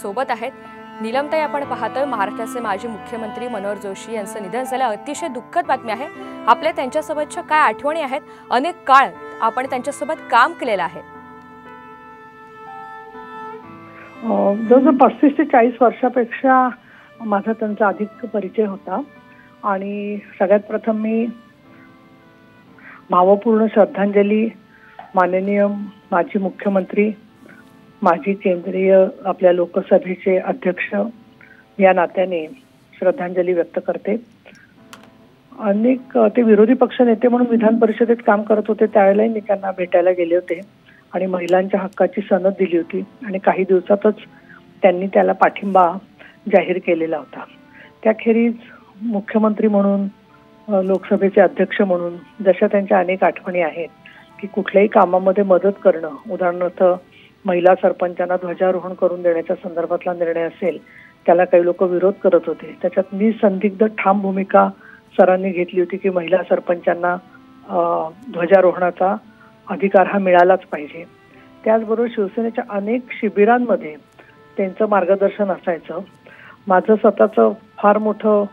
सोबत आहेत। नीलमताई, आपण पाहतोय महाराष्ट्राचे माजी मुख्यमंत्री मनोहर जोशी यांचं निधन झालं। अतिशय दुःखद बातमी आहे। आपल्या त्यांच्यासोबतच्या काय आठवणी आहेत? अनेक काळ आपण त्यांच्यासोबत काम केलेलं आहे। जवळजवळ 35 ते 40 वर्षापेक्षा माझा त्यांचा अधिक परिचय होता आणि सगळ्यात प्रथम मी भावपूर्ण श्रद्धांजली माननीय माजी मुख्यमंत्री, माजी केंद्रीय आपल्या लोकसभेचे अध्यक्ष या नात्याने श्रद्धांजली व्यक्त करते। अनेक ते विरोधी पक्ष नेते म्हणून विधान परिषदेत काम करत होते, त्यावेळेला मी त्यांना भेटायला गेले होते आणि महिलांच्या हक्काची सनद दिली होती आणि काही दिवसातच त्यांनी त्याला पाठिंबा जाहीर केलेला होता। त्याखेरीज मुख्यमंत्री म्हणून, लोकसभेचे अध्यक्ष म्हणून जशा त्यांच्या अनेक आठवणी आहेत की कुठल्याही कामामध्ये मदत करणं, उदाहरणार्थ महिला सरपंचांना ध्वजारोहण करून देण्याच्या संदर्भातला निर्णय असेल, त्याला काही लोक विरोध करत होते, त्याच्यात निसंदिग्ध ठाम भूमिका सरांनी घेतली होती की महिला सरपंचांना ध्वजारोहणाचा अधिकार हा मिळालाच पाहिजे। त्याचबरोबर शिवसेनेच्या अनेक शिबिरांमध्ये त्यांचं मार्गदर्शन असायचं। माझं स्वतःचं फार मोठं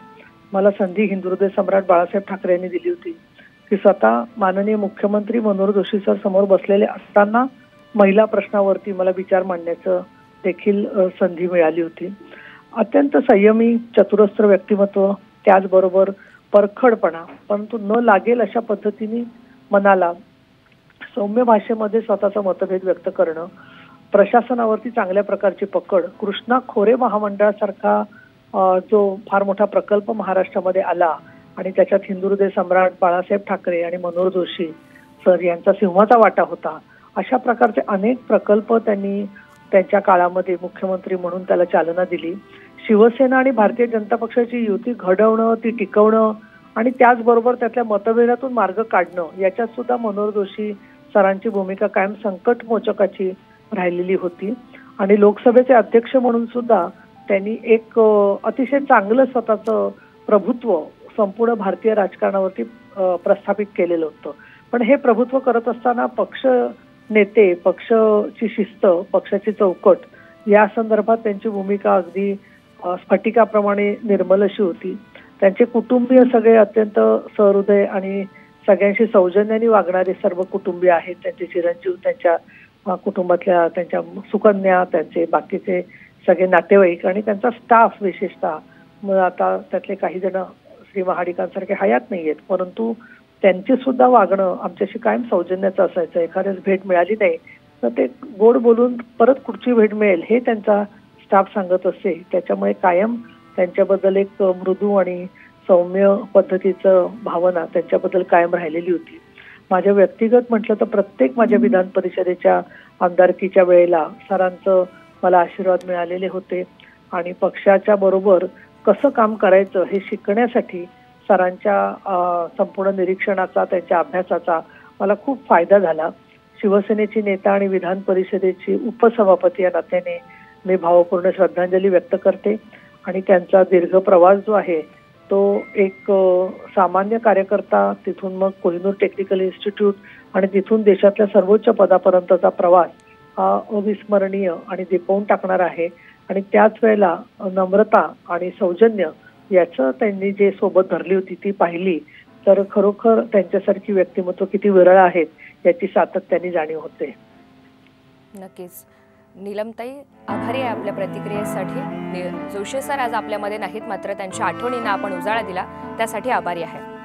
मला संधी हिंदुहृदय सम्राट बाळासाहेब ठाकरे यांनी दिली होती की स्वतः माननीय मुख्यमंत्री मनोहर जोशी सर समोर बसलेले असताना महिला प्रश्नावरती मला विचार मांडण्याचं देखील संधी मिळाली होती। अत्यंत संयमी, चतुरस्त्र व्यक्तिमत्व, त्याचबरोबर परखडपणा, परंतु न लागेल अशा पद्धतीने मनाला सौम्य भाषेमध्ये स्वतःचा मतभेद व्यक्त करणं, प्रशासनावरती चांगल्या प्रकारची पकड, कृष्णा खोरे महामंडळासारखा जो फार मोठा प्रकल्प महाराष्ट्रामध्ये आला आणि त्याच्यात हिंदुहृदय सम्राट बाळासाहेब ठाकरे आणि मनोहर जोशी सर यांचा सिंहाचा वाटा होता। अशा प्रकारचे अनेक प्रकल्प त्यांनी त्यांच्या काळामध्ये मुख्यमंत्री म्हणून त्याला चालना दिली। शिवसेना आणि भारतीय जनता पक्षाची युती घडवणं, ती टिकवणं आणि त्याचबरोबर त्यातल्या मतभेदातून मार्ग काढणं, याच्यात सुद्धा मनोहर जोशी सरांची भूमिका कायम संकटमोचकाची राहिलेली होती। आणि लोकसभेचे अध्यक्ष म्हणून सुद्धा त्यांनी एक अतिशय चांगलं स्वतःचं प्रभुत्व संपूर्ण भारतीय राजकारणावरती प्रस्थापित केलेलं होतं। पण हे प्रभुत्व करत असताना पक्ष नेते, पक्षाची शिस्त, पक्षाची चौकट या संदर्भात त्यांची भूमिका अगदी स्फटिकाप्रमाणे निर्मल अशी होती। त्यांचे कुटुंबीय सगळे अत्यंत सहृदय आणि सगळ्यांशी सौजन्याने वागणारे सर्व कुटुंबीय आहेत। त्यांचे चिरंजीव, त्यांच्या कुटुंबातल्या त्यांच्या सुकन्या, त्यांचे बाकीचे सगळे नातेवाईक आणि त्यांचा स्टाफ विशेषतः, मग आता त्यातले काही जण श्री महाडिकांसारखे हयात नाहीयेत, परंतु त्यांचे सुद्धा वागणं आमच्याशी कायम सौजन्याचं असायचं। एखाद्याच भेट मिळाली नाही तर ते गोड बोलून परत कुठची भेट मिळेल हे त्यांचा स्टाफ सांगत असे। त्याच्यामुळे कायम त्यांच्याबद्दल एक मृदू आणि सौम्य पद्धतीचं भावना त्यांच्याबद्दल कायम राहिलेली होती। माझ्या व्यक्तिगत म्हटलं तर प्रत्येक माझ्या विधान परिषदेच्या आमदारकीच्या वेळेला सरांचं मला आशीर्वाद मिळालेले होते आणि पक्षाच्या बरोबर कसं काम करायचं हे शिकण्यासाठी सरांच्या संपूर्ण निरीक्षणाचा, त्यांच्या अभ्यासाचा मला खूप फायदा झाला। शिवसेनेची नेता आणि विधान परिषदेची उपसभापती या नात्याने मी भावपूर्ण श्रद्धांजली व्यक्त करते आणि त्यांचा दीर्घ प्रवास जो आहे तो एक सामान्य कार्यकर्ता, तिथून मग कोहिनूर टेक्निकल इन्स्टिट्यूट आणि तिथून देशातल्या सर्वोच्च पदापर्यंतचा प्रवास हा अविस्मरणीय आणि दिपवून टाकणार आहे। आणि त्याच वेळेला नम्रता आणि सौजन्य याचं त्यांनी जे सोबत धरली होती ती पाहिली तर खरोखर त्यांच्यासारखी व्यक्तिमत्व किती विरळ आहेत याची सातत्याने जाणीव होते। नक्कीच नीलमताई, आभारी आहे आपल्या प्रतिक्रियेसाठी। जोशी सर आज आपल्यामध्ये नाहीत, मात्र त्यांच्या आठवणींना आपण उजाळा दिला त्यासाठी आभारी आहे।